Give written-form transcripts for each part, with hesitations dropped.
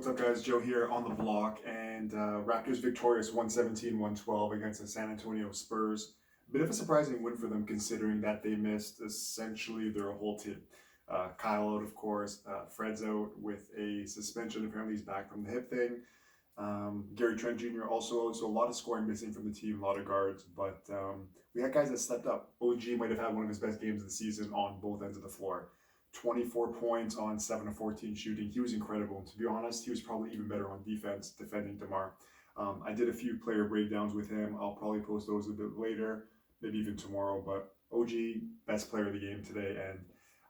What's up, guys? Joe here on the block, and Raptors victorious 117-112 against the San Antonio Spurs. Bit of a surprising win for them considering that they missed essentially their whole team. Kyle out, of course. Fred's out with a suspension. Apparently, he's back from the hip thing. Gary Trent Jr. also out, so a lot of scoring missing from the team, a lot of guards. But we had guys that stepped up. OG might have had one of his best games of the season on both ends of the floor. 24 points on 7 of 14 shooting. He was incredible. And to be honest, he was probably even better on defense defending DeMar. I did a few player breakdowns with him. I'll probably post those a bit later, maybe even tomorrow. But OG, best player of the game today. And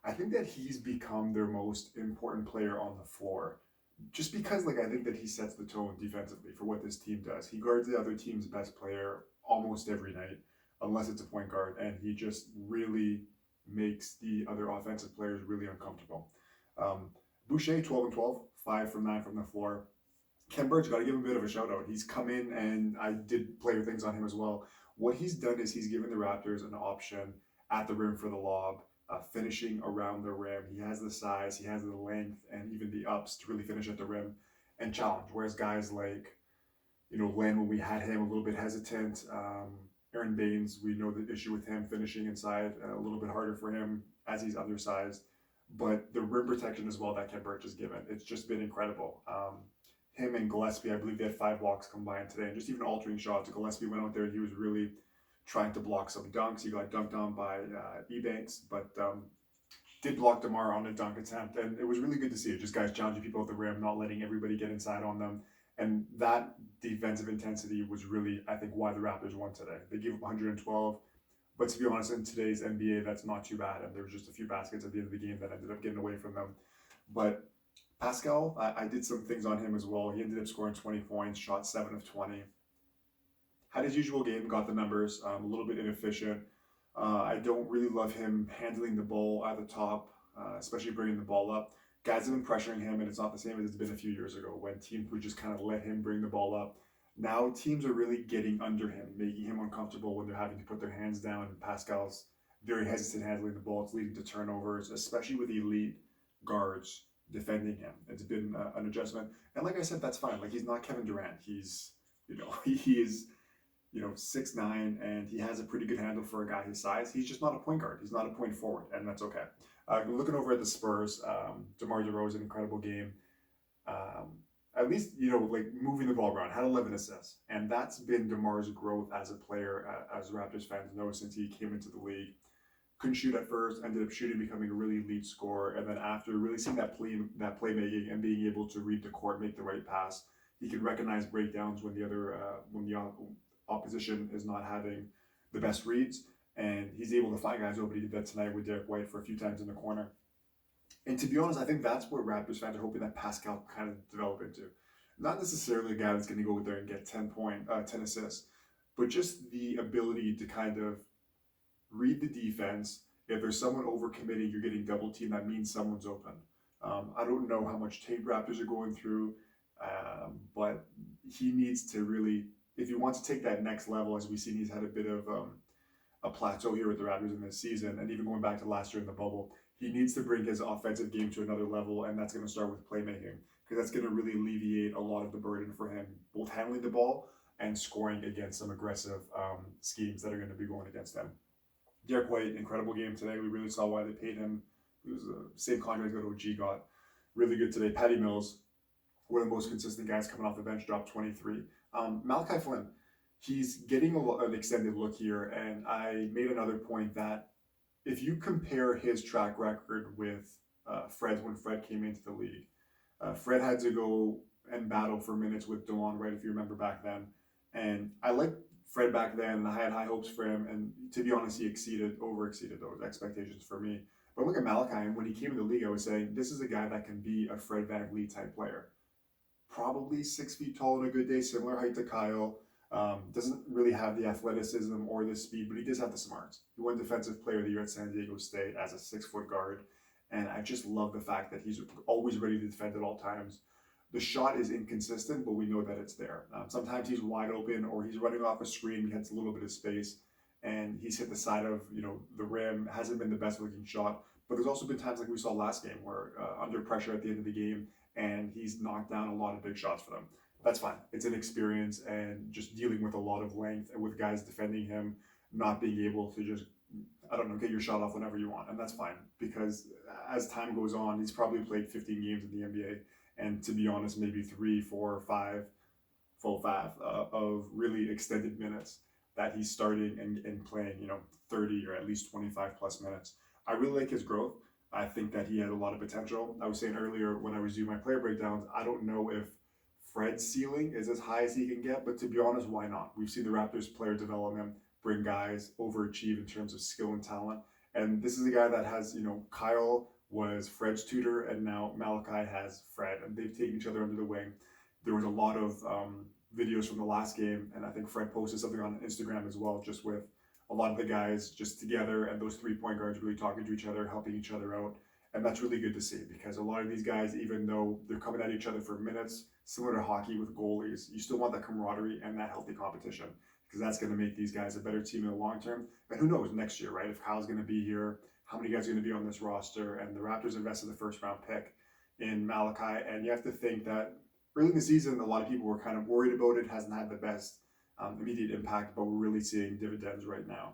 I think that he's become their most important player on the floor. Just because, I think that he sets the tone defensively for what this team does. He guards the other team's best player almost every night, unless it's a point guard. And he just really makes the other offensive players really uncomfortable. Boucher, 12 and 12, 5 from 9 from the floor. Ken Bird's got to give him a bit of a shout out. He's come in, and I did player things on him as well. What he's done is he's given the Raptors an option at the rim for the lob, finishing around the rim. He has the size, he has the length, and even the ups to really finish at the rim and challenge. Whereas guys like, Len, when we had him a little bit hesitant, Aaron Baines, we know the issue with him finishing inside, a little bit harder for him as he's undersized. But the rim protection as well that Ken Birch has given, it's just been incredible. Him and Gillespie, I believe they had 5 blocks combined today, and just even altering shots. Gillespie went out there and he was really trying to block some dunks. He got dunked on by Ebanks, but did block DeMar on a dunk attempt, and it was really good to see it. Just guys challenging people at the rim, not letting everybody get inside on them. And that defensive intensity was really, I think, why the Raptors won today. They gave up 112, but to be honest, in today's NBA, that's not too bad. And there was just a few baskets at the end of the game that ended up getting away from them. But Pascal, I did some things on him as well. He ended up scoring 20 points, shot 7 of 20. Had his usual game, got the numbers, a little bit inefficient. I don't really love him handling the ball at the top, especially bringing the ball up. Guys have been pressuring him, and it's not the same as it's been a few years ago when teams would just kind of let him bring the ball up. Now teams are really getting under him, making him uncomfortable when they're having to put their hands down, and Pascal's very hesitant handling the ball. It's leading to turnovers, especially with elite guards defending him. It's been an adjustment. And like I said, that's fine. He's not Kevin Durant. He's, he is 6'9", and he has a pretty good handle for a guy his size. He's just not a point guard. He's not a point forward, and that's okay. Looking over at the Spurs, DeMar DeRozan, incredible game. At least, moving the ball around, had 11 assists. And that's been DeMar's growth as a player, as Raptors fans know, since he came into the league. Couldn't shoot at first, ended up shooting, becoming a really elite scorer. And then after really seeing that playmaking and being able to read the court, make the right pass, he can recognize breakdowns when the opposition is not having the best reads. And he's able to find guys over. He did that tonight with Derek White for a few times in the corner. And to be honest, I think that's what Raptors fans are hoping that Pascal kind of develop into. Not necessarily a guy that's going to go out there and get 10 assists, but just the ability to kind of read the defense. If there's someone overcommitting, you're getting double teamed, that means someone's open. I don't know how much tape Raptors are going through, but he needs to really, if he wants to take that next level, as we've seen, he's had a bit of a plateau here with the Raptors in this season, and even going back to last year in the bubble, he needs to bring his offensive game to another level, and that's going to start with playmaking, because that's going to really alleviate a lot of the burden for him, both handling the ball and scoring against some aggressive schemes that are going to be going against him. Derek White, incredible game today. We really saw why they paid him. It was the same contract that OG got. Really good today. Patty Mills, one of the most consistent guys coming off the bench, dropped 23. Malachi Flynn, he's getting an extended look here, and I made another point that if you compare his track record with Fred's when Fred came into the league, Fred had to go and battle for minutes with DeLon Wright, if you remember back then. And I liked Fred back then, and I had high hopes for him. And to be honest, he over-exceeded those expectations for me. But look at Malachi, and when he came in the league, I was saying, this is a guy that can be a Fred VanVleet type player. Probably 6 feet tall on a good day, similar height to Kyle. Doesn't really have the athleticism or the speed, but he does have the smarts. He won Defensive Player of the Year at San Diego State as a 6-foot guard. And I just love the fact that he's always ready to defend at all times. The shot is inconsistent, but we know that it's there. Sometimes he's wide open, or he's running off a screen, he gets a little bit of space, and he's hit the side of the rim. Hasn't been the best looking shot, but there's also been times like we saw last game where under pressure at the end of the game, and he's knocked down a lot of big shots for them. That's fine. It's an experience and just dealing with a lot of length and with guys defending him, not being able to just, I don't know, get your shot off whenever you want. And that's fine because as time goes on, he's probably played 15 games in the NBA. And to be honest, maybe 3, 4, 5, full five of really extended minutes that he's starting and playing, 30 or at least 25 plus minutes. I really like his growth. I think that he has a lot of potential. I was saying earlier when I was doing my player breakdowns, I don't know if Fred's ceiling is as high as he can get, but to be honest, why not? We've seen the Raptors player development bring guys overachieve in terms of skill and talent. And this is a guy that has, Kyle was Fred's tutor, and now Malachi has Fred, and they've taken each other under the wing. There was a lot of videos from the last game, and I think Fred posted something on Instagram as well, just with a lot of the guys just together and those 3 point guards really talking to each other, helping each other out. And that's really good to see because a lot of these guys, even though they're coming at each other for minutes, similar to hockey with goalies, you still want that camaraderie and that healthy competition because that's going to make these guys a better team in the long term. And who knows next year, right? If Kyle's going to be here, how many guys are going to be on this roster? And the Raptors invested the first round pick in Malachi. And you have to think that early in the season, a lot of people were kind of worried about it. Hasn't had the best immediate impact, but we're really seeing dividends right now.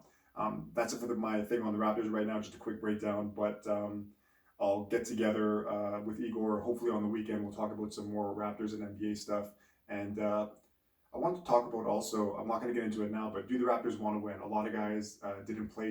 That's it for my thing on the Raptors right now, just a quick breakdown. But I'll get together with Igor, hopefully on the weekend. We'll talk about some more Raptors and NBA stuff. And I want to talk about also, I'm not going to get into it now, but do the Raptors want to win? A lot of guys didn't play